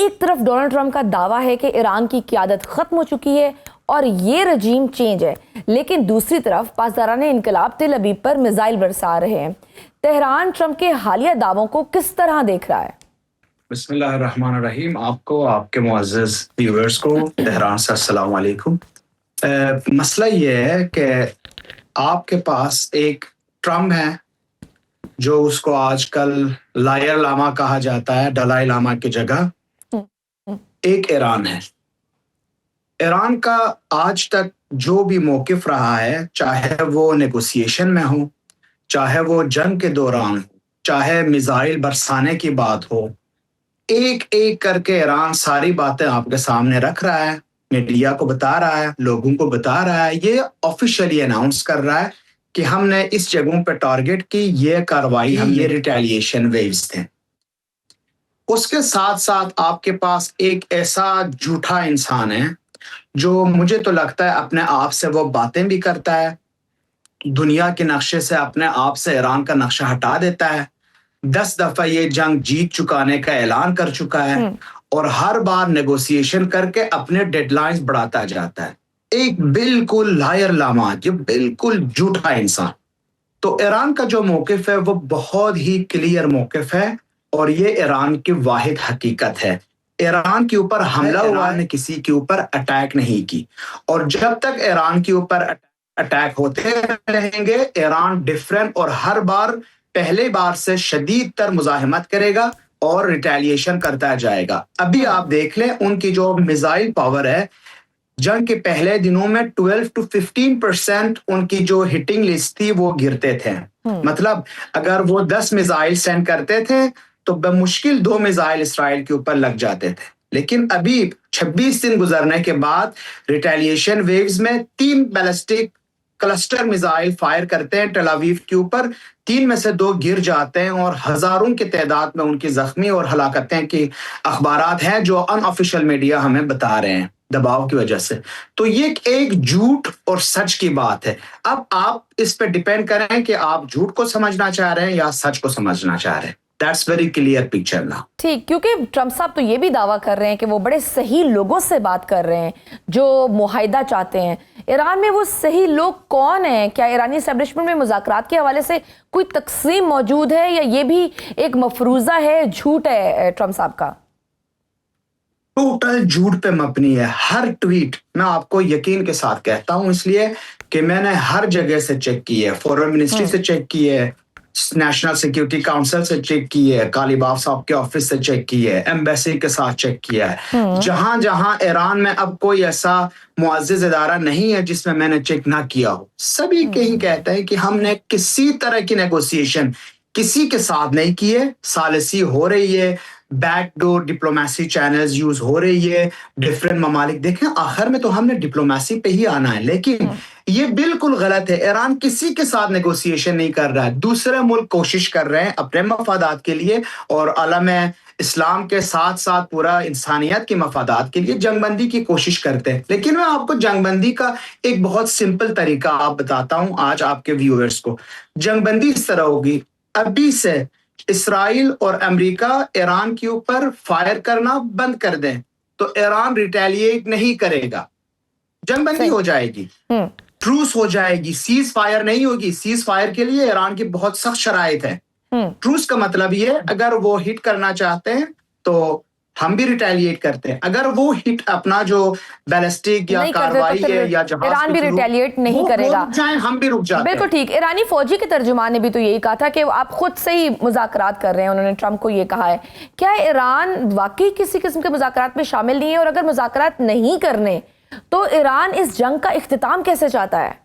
एक तरफ Donald Trump का दावा है कि ईरान की क़यादत ख़त्म हो चुकी है और ये रजीम चेंज है, लेकिन दूसरी तरफ पासदारान इनकलाब तेल अबीब पर मिसाइल बरसा रहे हैं। तेहरान ट्रंप के हालिया दावों को किस तरह देख रहा है? बिस्मिल्लाहिर्रहमानिर्रहीम। आपको, आपके मुअज़्ज़ज़ व्यूअर्स को तेहरान से अस्सलाम वालेकुम। मसला ये है कि आपके पास एक ट्रंप है जो उसको आजकल लायर लामा कहा जाता है, दलाई लामा की जगह। एक ईरान है। ईरान का आज तक जो भी मौक़िफ़ रहा है, चाहे वो नेगोशिएशन में हो, चाहे वो जंग के दौरान हो, चाहे मिसाइल बरसाने की बात हो, एक-एक करके ईरान सारी बातें आपके सामने रख रहा है, मीडिया को बता रहा है, लोगों को बता रहा है, ये ऑफिशियली अनाउंस कर रहा है कि हमने इस जगहों पे टारगेट की, ये कार्रवाई, ये रिटेलिएशन वेव्स थे। उसके साथ-साथ आपके पास एक ऐसा झूठा इंसान है, जो मुझे तो लगता है अपने आप से वो बातें भी करता है, दुनिया के नक्शे से अपने आप से ईरान का नक्शा हटा देता है। 10 दफा ये जंग जीत चुकाने का ऐलान कर चुका है और हर बार नेगोशिएशन करके अपने डेडलाइंस बढ़ाता जाता है। एक बिल्कुल लायर लामा, जो बिल्कुल झूठा इंसान। तो ईरान का जो मौकिफ है वो बहुत ही क्लियर मौकिफ है और ये ईरान की वाहिद हकीकत है। ईरान के ऊपर हमला हुआ ने किसी के ऊपर अटैक नहीं की और जब तक ईरान के ऊपर अटैक होते रहेंगे, ईरान डिफरेंट और हर बार पहले बार से शदीद तर मुजाहिमत करेगा और रिटेलिएशन करता जाएगा। अभी आप देख लें उनकी जो मिसाइल पावर है, जंग के पहले दिनों में 12 to 15% उनकी जो हिटिंग लिस्ट थी वो गिरते थे। मतलब अगर वो 10 मिसाइल सेंड करते थे तो बमुश्किल 2 मिसाइल इसराइल के ऊपर लग जाते थे। लेकिन अभी 26 दिन गुजरने के बाद रिटेलिएशन वेव्स में 3 बैलिस्टिक क्लस्टर मिसाइल फायर करते हैं टेल अवीव के ऊपर। 3 में से 2 गिर जाते हैं और हजारों की तादाद में उनकी जख्मी और हलाकतें की अखबारात हैं जो अनऑफिशियल मीडिया हमें बता रहे हैं दबाव की वजह से। तो ये एक झूठ और सच की बात है। अब आप इस पे डिपेंड करें कि आप झूठ को समझना चाह रहे हैं या सच को समझना चाह रहे हैं। That's very clear picture now. ठीक, क्योंकि ट्रंप साहब तो ये भी दावा कर रहे हैं कि वो बड़े सही लोगों से बात कर रहे हैं जो मुआहिदा चाहते हैं। ईरान में वो सही लोग कौन हैं? क्या ईरानी एस्टेब्लिशमेंट में मुज़ाकरात के हवाले से कोई तकसीम मौजूद है या ये भी एक मफरूज़ा है, झूठ है ट्रंप साहब का? टोटल झूठ पे मबनी है। हर ट्वीट मैं आपको यकीन के साथ कहता हूं, इसलिए कि मैंने हर जगह से चेक की है, फॉरेन मिनिस्ट्री से चेक की है, नेशनल सिक्योरिटी काउंसिल से चेक की है, कालीबाफ साहब के ऑफिस से चेक की है, एम्बेसी के साथ चेक किया है। जहां जहां ईरान में अब कोई ऐसा मुअज़्ज़ज़ इदारा नहीं है जिसमें मैंने चेक ना किया हो। सभी कहीं कहते हैं कि हमने किसी तरह की नेगोशिएशन किसी के साथ नहीं की है, सालिसी हो रही है, बैकडोर डिप्लोमेसी चैनल्स यूज हो रही है, डिफरेंट ममालिक। देखें, आखिर में तो हमने डिप्लोमेसी पे ही आना है, लेकिन ये बिल्कुल गलत है। ईरान किसी के साथ नेगोशिएशन नहीं कर रहा है। दूसरे मुल्क कोशिश कर रहे हैं अपने मफादात के लिए और आलम इस्लाम के साथ साथ पूरा इंसानियत के मफादात के लिए जंगबंदी की कोशिश करते हैं। लेकिन मैं आपको जंगबंदी का एक बहुत सिंपल तरीका आप बताता हूं आज आपके व्यूअर्स को। जंगबंदी इस तरह होगी, अभी से इसराइल और अमेरिका ईरान के ऊपर फायर करना बंद कर दें तो ईरान रिटेलिएट नहीं करेगा, जंगबंदी हो जाएगी, ट्रूस हो जाएगी, सीज फायर नहीं होगी। सीज फायर के लिए ईरान की बहुत सख्त शराइत है। ट्रूस का मतलब ये, अगर वो हिट करना चाहते हैं तो हम भी रिटेलिएट करते हैं। अगर वो हिट अपना जो बैलिस्टिक या कार्रवाई है या जहाज ईरान भी रिटेलिएट नहीं करेगा, हम भी रुक जाते हैं। बिल्कुल ठीक। ईरानी फौजी के तर्जुमान ने भी तो यही कहा था कि आप खुद से ही मुज़ाकरात कर रहे हैं, उन्होंने ट्रंप को ये कहा है। क्या ईरान वाकई किसी किस्म के मुज़ाकरात में शामिल नहीं है? और अगर मुज़ाकरात नहीं करने तो ईरान इस जंग का इख्तिताम कैसे चाहता है?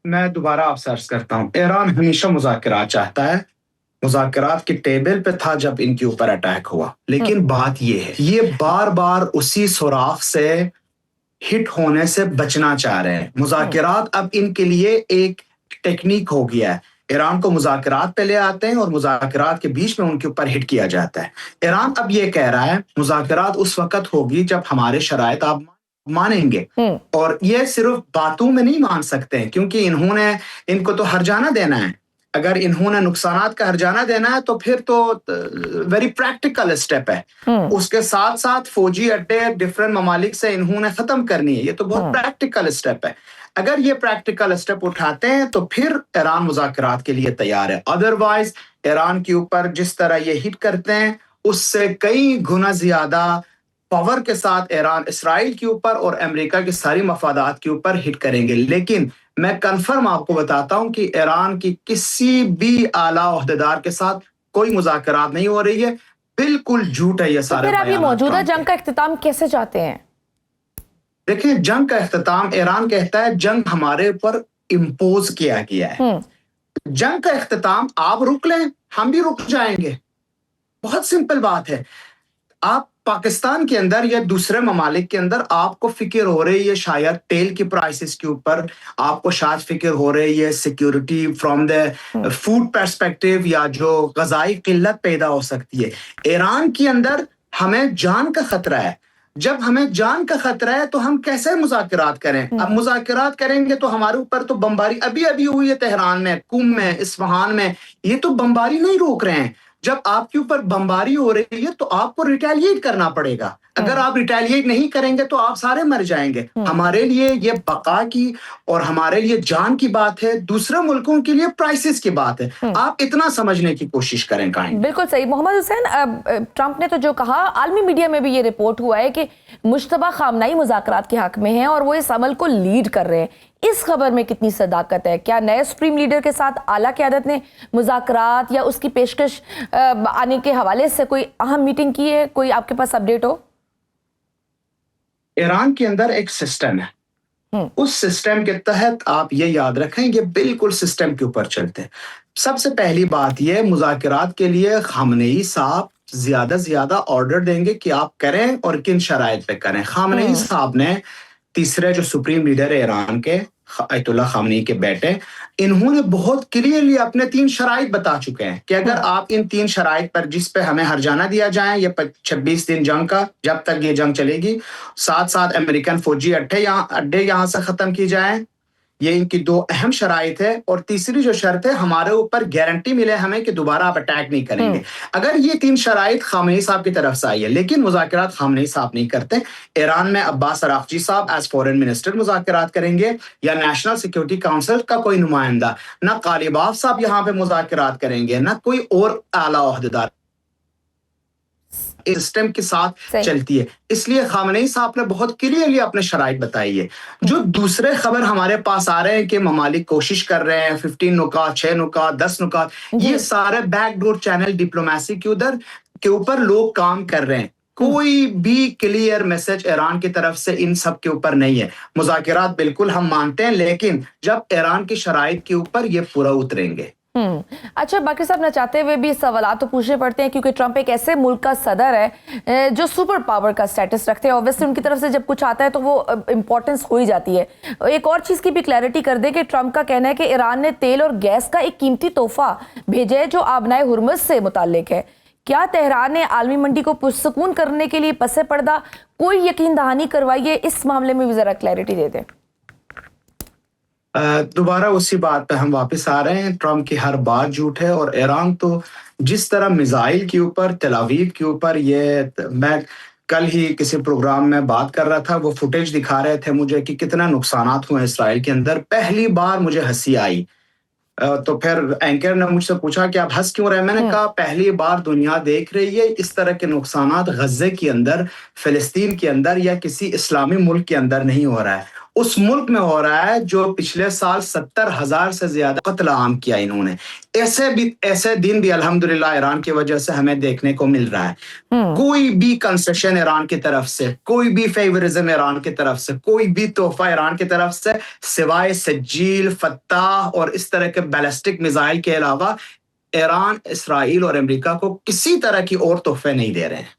मैं दोबारा आपसे अर्ज करता हूं, ईरान हमेशा मुज़ाकरात चाहता है, मुज़ाकरात की टेबल पे था जब इनके ऊपर अटैक हुआ। लेकिन बात ये है, ये बार बार उसी सुराख से हिट होने से बचना चाह रहे हैं। मुज़ाकरात अब इनके लिए एक टेक्निक हो गया है। ईरान को मुज़ाकरात पे ले आते हैं और मुज़ाकरात के बीच में उनके ऊपर हिट किया जाता है। ईरान अब ये कह रहा है मुज़ाकरात उस वक्त होगी जब हमारे शराइत आप मानेंगे, और ये सिर्फ बातों में नहीं मान सकते हैं क्योंकि इनको तो हर्जाना देना है। अगर इन्होंने नुकसानात का हर्जाना देना है तो फिर तो वेरी प्रैक्टिकल स्टेप है। उसके साथ साथ फौजी अड्डे डिफरेंट ममालिक से इन्होंने खत्म करनी है, ये तो बहुत प्रैक्टिकल स्टेप है। अगर ये प्रैक्टिकल स्टेप उठाते हैं तो फिर ईरान मुज़ाकरात के लिए तैयार है। अदरवाइज ईरान के ऊपर जिस तरह ये हिट करते हैं उससे कई गुना ज्यादा पावर के साथ ईरान इसराइल के ऊपर और अमेरिका की सारी मफादात के ऊपर हिट करेंगे। लेकिन मैं कंफर्म आपको बताता हूं कि ईरान की किसी भी आला ओहदेदार के साथ कोई मुज़ाकरात नहीं हो रही है। बिल्कुल झूठ है ये तो सारे फिर आप ये बयानात मौजूदा ट्रंप के। जंग का इख्तिताम कैसे चाहते हैं? देखिए, जंग का इख्तिताम ईरान कहता है जंग हमारे ऊपर इम्पोज किया गया है। जंग का इख्तिताम आप रुक लें, हम भी रुक जाएंगे। बहुत सिंपल बात है। आप पाकिस्तान के अंदर या दूसरे ममालिक के अंदर आपको फिक्र हो रही है शायद तेल की प्राइसेस के ऊपर, आपको शायद फिक्र हो रही है security from the food perspective या जो ग़ज़ाई किल्लत पैदा हो सकती है। ईरान के अंदर हमें जान का खतरा है। जब हमें जान का खतरा है तो हम कैसे मुज़ाकरात करें? अब मुज़ाकरात करेंगे तो हमारे ऊपर तो बमबारी अभी अभी हुई है तेहरान में, कुम में, इस्फहान में। ये तो बमबारी नहीं रोक रहे हैं। जब आपके ऊपर बमबारी हो रही है तो आपको रिटेलिएट करना पड़ेगा। अगर आप रिटेलिएट नहीं करेंगे तो आप सारे मर जाएंगे। हमारे लिए ये बका की और हमारे लिए जान की बात है, दूसरे मुल्कों के लिए प्राइसेस की बात है। आप इतना समझने की कोशिश करें। बिल्कुल सही मोहम्मद हुसैन, ट्रंप ने तो जो कहा, आलमी मीडिया में भी ये रिपोर्ट हुआ है कि मुश्तबा खामनाई मुज़ाकरात के हक में हैं और वो इस अमल को लीड कर रहे हैं। इस खबर में कितनी सदाकत है? क्या नए सुप्रीम लीडर के साथ आला क़यादत ने मुज़ाकरात या उसकी पेशकश आने के हवाले से कोई अहम मीटिंग की है? कोई आपके पास अपडेट हो? ईरान के अंदर एक सिस्टम है, उस सिस्टम के तहत आप ये याद रखें, ये बिल्कुल सिस्टम के ऊपर चलते हैं। सबसे पहली बात ये, मुज़ाकरात के लिए खामनेई साहब ज्यादा से ज्यादा ऑर्डर देंगे कि आप करें और किन शराइत पे करें। खामनेई साहब ने तीसरे जो सुप्रीम लीडर है ईरान के, अयतुल्ला खामनेई के बेटे, इन्होंने बहुत क्लियरली अपने 3 शराइत बता चुके हैं कि अगर आप इन 3 शराइत पर जिस पे हमें हर्जाना दिया जाए, ये 26 दिन जंग का, जब तक ये जंग चलेगी, साथ साथ अमेरिकन फौजी अड्डे यहाँ से खत्म की जाए, ये इनकी 2 अहम शराइत है। और तीसरी जो शर्त है, हमारे ऊपर गारंटी मिले हमें कि दोबारा आप अटैक नहीं करेंगे। अगर ये 3 शराइत खामनेई साहब की तरफ से आई है, लेकिन मुज़ाकरात खामनेई साहब नहीं करते। ईरान में अब्बास अराग़ची साहब एज फॉरेन मिनिस्टर मुज़ाकरात करेंगे या नेशनल सिक्योरिटी काउंसिल का कोई नुमाइंदा, ना गालिबाफ साहब यहाँ पे मुज़ाकरात करेंगे, ना कोई और आला ओहदेदार। सिस्टम के साथ चलती है, इसलिए खामनेई साहब ने बहुत क्लियरली अपने शराइत बताई है। जो दूसरे खबर हमारे पास आ रहे हैं कि ममालिक कोशिश कर रहे हैं 15 नुकात, 6 नुकात, 10 नुकात, ये सारे बैकडोर चैनल डिप्लोमेसी के ऊपर लोग काम कर रहे हैं। कोई भी क्लियर मैसेज ईरान की तरफ से इन सब के ऊपर नहीं है। मुज़ाकरात बिल्कुल हम मानते हैं, लेकिन जब ईरान की शराइत के ऊपर ये पूरा उतरेंगे। अच्छा, बाकी साहब, न चाहते हुए भी सवाल तो पूछने पड़ते हैं क्योंकि ट्रंप एक ऐसे मुल्क का सदर है जो सुपर पावर का स्टेटस रखते हैं। ऑब्वियसली उनकी तरफ से जब कुछ आता है तो वो इंपॉर्टेंस हो ही जाती है। एक और चीज़ की भी क्लैरिटी कर दे कि ट्रंप का कहना है कि ईरान ने तेल और गैस का एक कीमती तोहफा भेजा है जो आबनाए हुर्मुज़ से मुताल्लिक है। क्या तेहरान ने आलमी मंडी को पुरसुकून करने के लिए पसे पर्दा कोई यकीन दहानी करवाई है? इस मामले में भी ज़रा क्लैरिटी दे दें। दोबारा उसी बात पे हम वापस आ रहे हैं। ट्रंप की हर बात झूठ है और ईरान तो जिस तरह मिसाइल के ऊपर, तेल अवीव के ऊपर, ये मैं कल ही किसी प्रोग्राम में बात कर रहा था, वो फुटेज दिखा रहे थे मुझे कि कितना नुकसानात हुए इसराइल के अंदर। पहली बार मुझे हंसी आई। तो फिर एंकर ने मुझसे पूछा कि आप हंस क्यों रहे? मैंने कहा पहली बार दुनिया देख रही है इस तरह के नुकसानात गज़े के अंदर, फिलिस्तीन के अंदर या किसी इस्लामी मुल्क के अंदर नहीं हो रहा है। उस मुल्क में हो रहा है जो पिछले साल 70,000 से ज्यादा कत्ल आम किया इन्होंने। ऐसे दिन भी अल्हम्दुलिल्लाह ईरान की वजह से हमें देखने को मिल रहा है। कोई भी कंसेशन ईरान की तरफ से, कोई भी फेवरिज्म ईरान की तरफ से, कोई भी तोहफा ईरान की तरफ से, सिवाय सज्जील, फत्ताह और इस तरह के बैलिस्टिक मिसाइल के अलावा ईरान, इसराइल और अमेरिका को किसी तरह की और तोहफे नहीं दे रहे हैं।